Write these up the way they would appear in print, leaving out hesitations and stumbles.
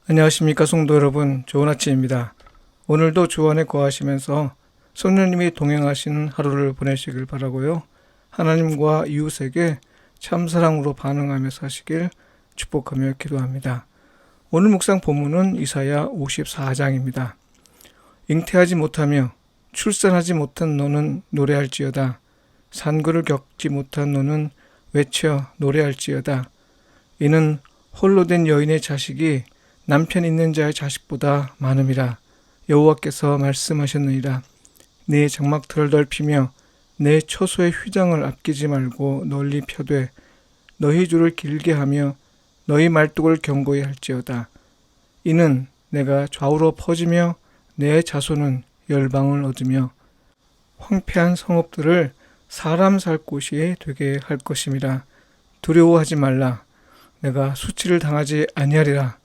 안녕하십니까 성도 여러분, 좋은 아침입니다. 오늘도 주 안에 거하시면서 성령님이 동행하시는 하루를 보내시길 바라고요. 하나님과 이웃에게 참사랑으로 반응하며 사시길 축복하며 기도합니다. 오늘 묵상 본문은 이사야 54장입니다. 잉태하지 못하며 출산하지 못한 너는 노래할지어다. 산고를 겪지 못한 너는 외쳐 노래할지어다. 이는 홀로 된 여인의 자식이 남편 있는 자의 자식보다 많음이라. 여호와께서 말씀하셨느니라. 네 장막틀을 넓히며 내 처소의 휘장을 아끼지 말고 널리 펴되 너희 줄을 길게 하며 너희 말뚝을 견고히 할지어다. 이는 내가 좌우로 퍼지며 내 자손은 열방을 얻으며 황폐한 성읍들을 사람 살 곳이 되게 할 것임이라. 두려워하지 말라. 내가 수치를 당하지 아니하리라.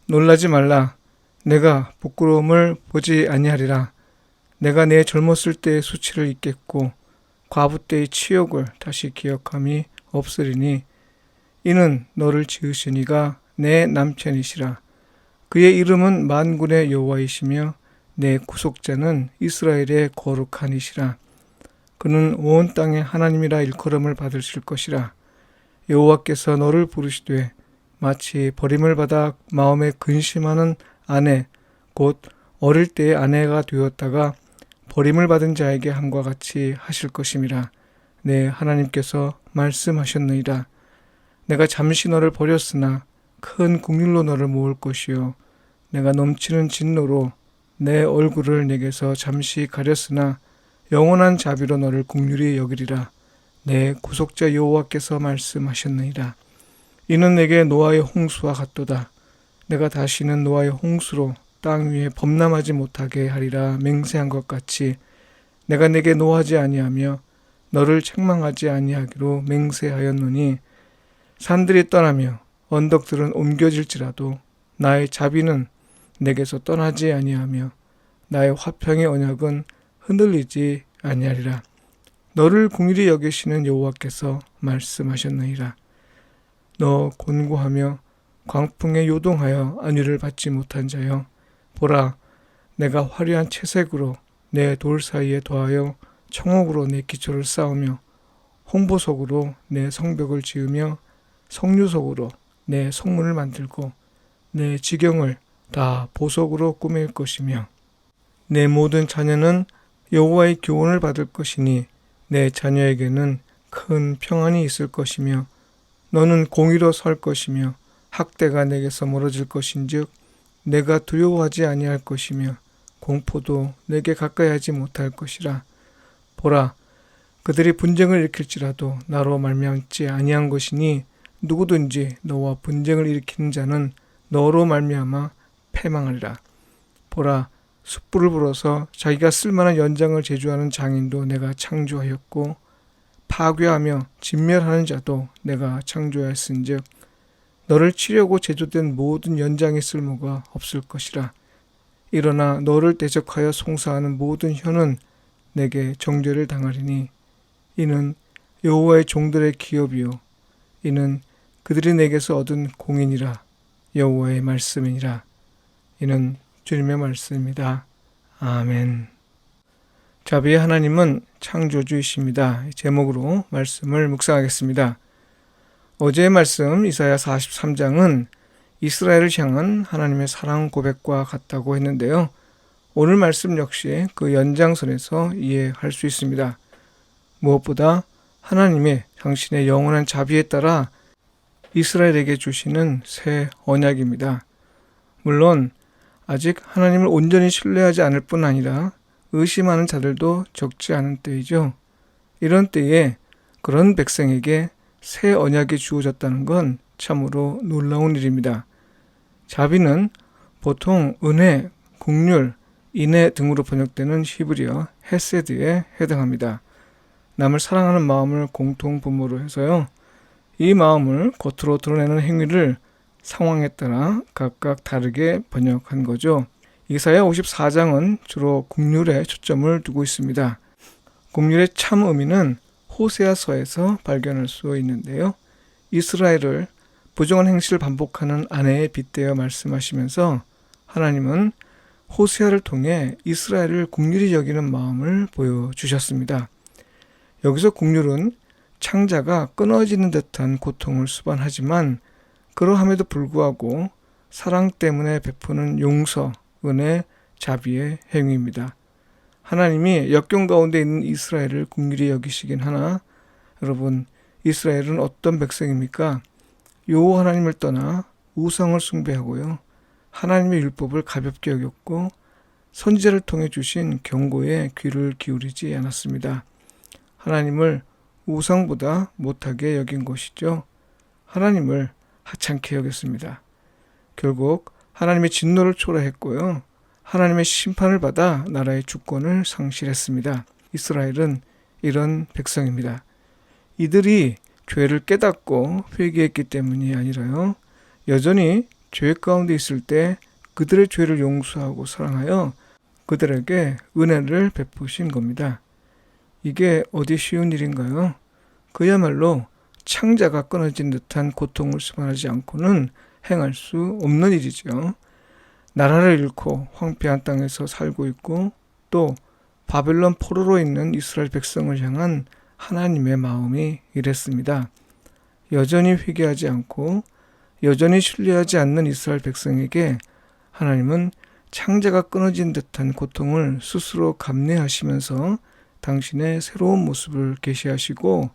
놀라지 말라. 내가 부끄러움을 보지 아니하리라. 내가 내 젊었을 때의 수치를 잊겠고 과부 때의 치욕을 다시 기억함이 없으리니 이는 너를 지으신 이가 내 남편이시라. 그의 이름은 만군의 여호와이시며 내 구속자는 이스라엘의 거룩한 이시라. 그는 온 땅의 하나님이라 일컬음을 받으실 것이라. 여호와께서 너를 부르시되 마치 버림을 받아 마음에 근심하는 아내, 곧 어릴 때의 아내가 되었다가 버림을 받은 자에게 함과 같이 하실 것임이라. 내 하나님께서 말씀하셨느니라. 내가 잠시 너를 버렸으나 큰 국률로 너를 모을 것이요 내가 넘치는 진노로 내 얼굴을 내게서 잠시 가렸으나 영원한 자비로 너를 국률이 여기리라. 내 구속자 여호와께서 말씀하셨느니라. 이는 내게 노아의 홍수와 같도다. 내가 다시는 노아의 홍수로 땅 위에 범람하지 못하게 하리라 맹세한 것 같이 내가 내게 노하지 아니하며 너를 책망하지 아니하기로 맹세하였노니 산들이 떠나며 언덕들은 옮겨질지라도 나의 자비는 내게서 떠나지 아니하며 나의 화평의 언약은 흔들리지 아니하리라. 너를 긍휼히 여기시는 여호와께서 말씀하셨느니라. 너 곤고하며 광풍에 요동하여 안위를 받지 못한 자여, 보라, 내가 화려한 채색으로 내 돌 사이에 더하여 청옥으로 내 기초를 쌓으며 홍보석으로 내 성벽을 지으며 성류석으로 내 성문을 만들고 내 지경을 다 보석으로 꾸밀 것이며 내 모든 자녀는 여호와의 교훈을 받을 것이니 내 자녀에게는 큰 평안이 있을 것이며 너는 공의로 설 것이며 학대가 내게서 멀어질 것인즉 내가 두려워하지 아니할 것이며 공포도 내게 가까이 하지 못할 것이라. 보라, 그들이 분쟁을 일으킬지라도 나로 말미암지 아니한 것이니 누구든지 너와 분쟁을 일으키는 자는 너로 말미암아 패망하리라. 보라, 숯불을 불어서 자기가 쓸만한 연장을 제조하는 장인도 내가 창조하였고 파괴하며 진멸하는 자도 내가 창조하였은즉 너를 치려고 제조된 모든 연장의 쓸모가 없을 것이라. 일어나 너를 대적하여 송사하는 모든 혀는 내게 정죄를 당하리니 이는 여호와의 종들의 기업이요 이는 그들이 내게서 얻은 공인이라. 여호와의 말씀이니라. 이는 주님의 말씀입니다. 아멘. 자비의 하나님은 창조주이십니다. 제목으로 말씀을 묵상하겠습니다. 어제의 말씀 이사야 43장은 이스라엘을 향한 하나님의 사랑 고백과 같다고 했는데요. 오늘 말씀 역시 그 연장선에서 이해할 수 있습니다. 무엇보다 하나님의 당신의 영원한 자비에 따라 이스라엘에게 주시는 새 언약입니다. 물론 아직 하나님을 온전히 신뢰하지 않을 뿐 아니라 의심하는 자들도 적지 않은 때이죠. 이런 때에 그런 백성에게 새 언약이 주어졌다는 건 참으로 놀라운 일입니다. 자비는 보통 은혜, 긍휼, 인애 등으로 번역되는 히브리어 헤세드에 해당합니다. 남을 사랑하는 마음을 공통 분모로 해서요. 이 마음을 겉으로 드러내는 행위를 상황에 따라 각각 다르게 번역한 거죠. 이사야 54장은 주로 긍휼에 초점을 두고 있습니다. 긍휼의 참 의미는 호세아서에서 발견할 수 있는데요. 이스라엘을 부정한 행실을 반복하는 아내에 빗대어 말씀하시면서 하나님은 호세아를 통해 이스라엘을 긍휼히 여기는 마음을 보여주셨습니다. 여기서 긍휼은 창자가 끊어지는 듯한 고통을 수반하지만 그러함에도 불구하고 사랑 때문에 베푸는 용서, 은혜, 자비의 행위입니다. 하나님이 역경 가운데 있는 이스라엘을 긍휼히 여기시긴 하나 여러분, 이스라엘은 어떤 백성입니까? 여호와 하나님을 떠나 우상을 숭배하고요. 하나님의 율법을 가볍게 여겼고 선지자를 통해 주신 경고에 귀를 기울이지 않았습니다. 하나님을 우상보다 못하게 여긴 것이죠. 하나님을 하찮게 여겼습니다. 결국 하나님의 진노를 초래했고요. 하나님의 심판을 받아 나라의 주권을 상실했습니다. 이스라엘은 이런 백성입니다. 이들이 죄를 깨닫고 회개했기 때문이 아니라요. 여전히 죄 가운데 있을 때 그들의 죄를 용서하고 사랑하여 그들에게 은혜를 베푸신 겁니다. 이게 어디 쉬운 일인가요? 그야말로 창자가 끊어진 듯한 고통을 수반하지 않고는 행할 수 없는 일이죠. 나라를 잃고 황폐한 땅에서 살고 있고 또 바벨론 포로로 있는 이스라엘 백성을 향한 하나님의 마음이 이랬습니다. 여전히 회개하지 않고 여전히 신뢰하지 않는 이스라엘 백성에게 하나님은 창자가 끊어진 듯한 고통을 스스로 감내하시면서 당신의 새로운 모습을 계시하시고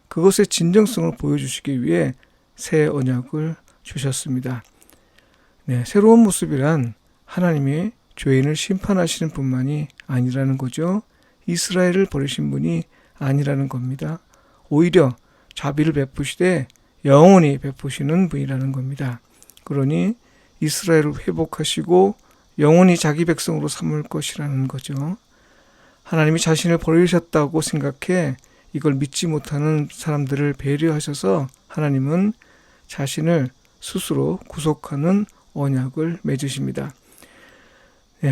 그것의 진정성을 보여주시기 위해 새 언약을 주셨습니다. 새로운 모습이란 하나님이 죄인을 심판하시는 분만이 아니라는 거죠. 이스라엘을 버리신 분이 아니라는 겁니다. 오히려 자비를 베푸시되 영원히 베푸시는 분이라는 겁니다. 그러니 이스라엘을 회복하시고 영원히 자기 백성으로 삼을 것이라는 거죠. 하나님이 자신을 버리셨다고 생각해 이걸 믿지 못하는 사람들을 배려하셔서 하나님은 자신을 스스로 구속하는 언약을 맺으십니다.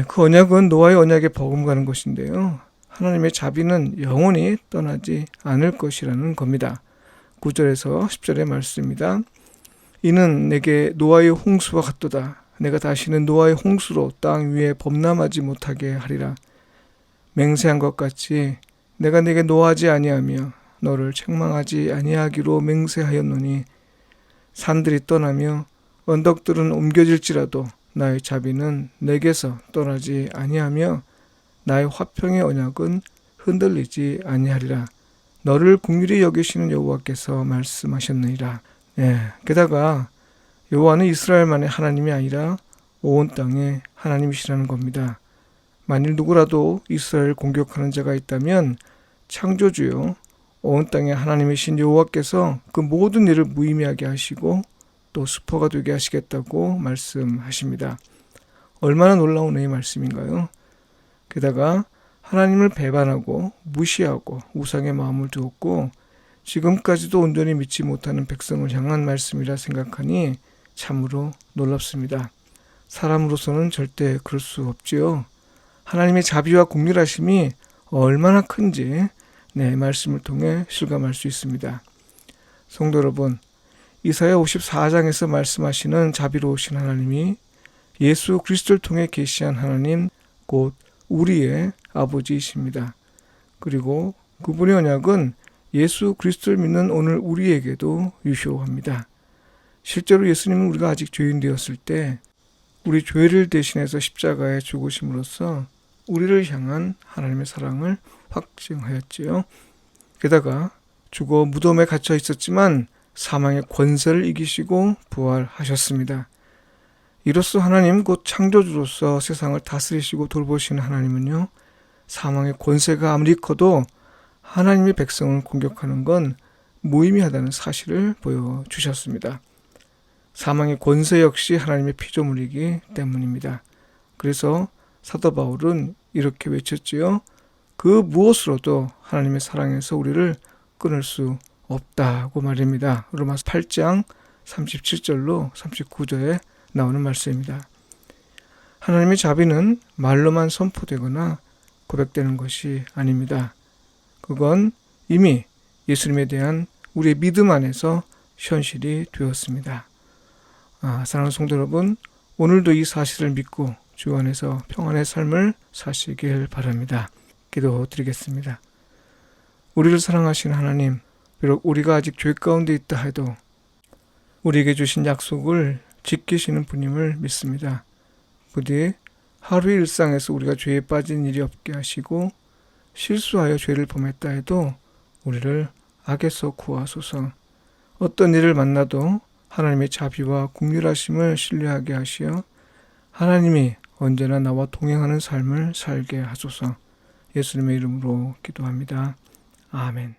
그 언약은 노아의 언약에 버금가는 것인데요. 하나님의 자비는 영원히 떠나지 않을 것이라는 겁니다. 9절에서 10절의 말씀입니다. 이는 내게 노아의 홍수와 같도다. 내가 다시는 노아의 홍수로 땅 위에 범람하지 못하게 하리라. 맹세한 것 같이 내가 네게 노하지 아니하며 너를 책망하지 아니하기로 맹세하였노니 산들이 떠나며 언덕들은 옮겨질지라도 나의 자비는 내게서 떠나지 아니하며 나의 화평의 언약은 흔들리지 아니하리라. 너를 긍휼히 여기시는 여호와께서 말씀하셨느니라. 게다가 여호와는 이스라엘만의 하나님이 아니라 온 땅의 하나님이시라는 겁니다. 만일 누구라도 이스라엘을 공격하는 자가 있다면 창조주요 온 땅의 하나님이신 여호와께서 그 모든 일을 무의미하게 하시고 또 수포가 되게 하시겠다고 말씀하십니다. 얼마나 놀라운 이 말씀인가요? 게다가 하나님을 배반하고 무시하고 우상의 마음을 두었고 지금까지도 온전히 믿지 못하는 백성을 향한 말씀이라 생각하니 참으로 놀랍습니다. 사람으로서는 절대 그럴 수 없지요. 하나님의 자비와 긍휼하심이 얼마나 큰지 말씀을 통해 실감할 수 있습니다. 성도 여러분, 이사야 54장에서 말씀하시는 자비로우신 하나님이 예수 그리스도를 통해 계시한 하나님 곧 우리의 아버지이십니다. 그리고 그분의 언약은 예수 그리스도를 믿는 오늘 우리에게도 유효합니다. 실제로 예수님은 우리가 아직 죄인 되었을 때 우리 죄를 대신해서 십자가에 죽으심으로써 우리를 향한 하나님의 사랑을 확증하였지요. 게다가 죽어 무덤에 갇혀 있었지만 사망의 권세를 이기시고 부활하셨습니다. 이로써 하나님 곧 창조주로서 세상을 다스리시고 돌보시는 하나님은요, 사망의 권세가 아무리 커도 하나님의 백성을 공격하는 건 무의미하다는 사실을 보여주셨습니다. 사망의 권세 역시 하나님의 피조물이기 때문입니다. 그래서 사도 바울은 이렇게 외쳤지요. 그 무엇으로도 하나님의 사랑에서 우리를 끊을 수 없다고 말입니다. 로마서 8장 37절로 39절에 나오는 말씀입니다. 하나님의 자비는 말로만 선포되거나 고백되는 것이 아닙니다. 그건 이미 예수님에 대한 우리의 믿음 안에서 현실이 되었습니다. 사랑하는 성도 여러분, 오늘도 이 사실을 믿고 주 안에서 평안의 삶을 사시길 바랍니다. 기도드리겠습니다. 우리를 사랑하신 하나님, 비록 우리가 아직 죄 가운데 있다 해도 우리에게 주신 약속을 지키시는 분임을 믿습니다. 부디 하루의 일상에서 우리가 죄에 빠진 일이 없게 하시고 실수하여 죄를 범했다 해도 우리를 악에서 구하소서. 어떤 일을 만나도 하나님의 자비와 긍휼하심을 신뢰하게 하시어 하나님이 언제나 나와 동행하는 삶을 살게 하소서. 예수님의 이름으로 기도합니다. 아멘.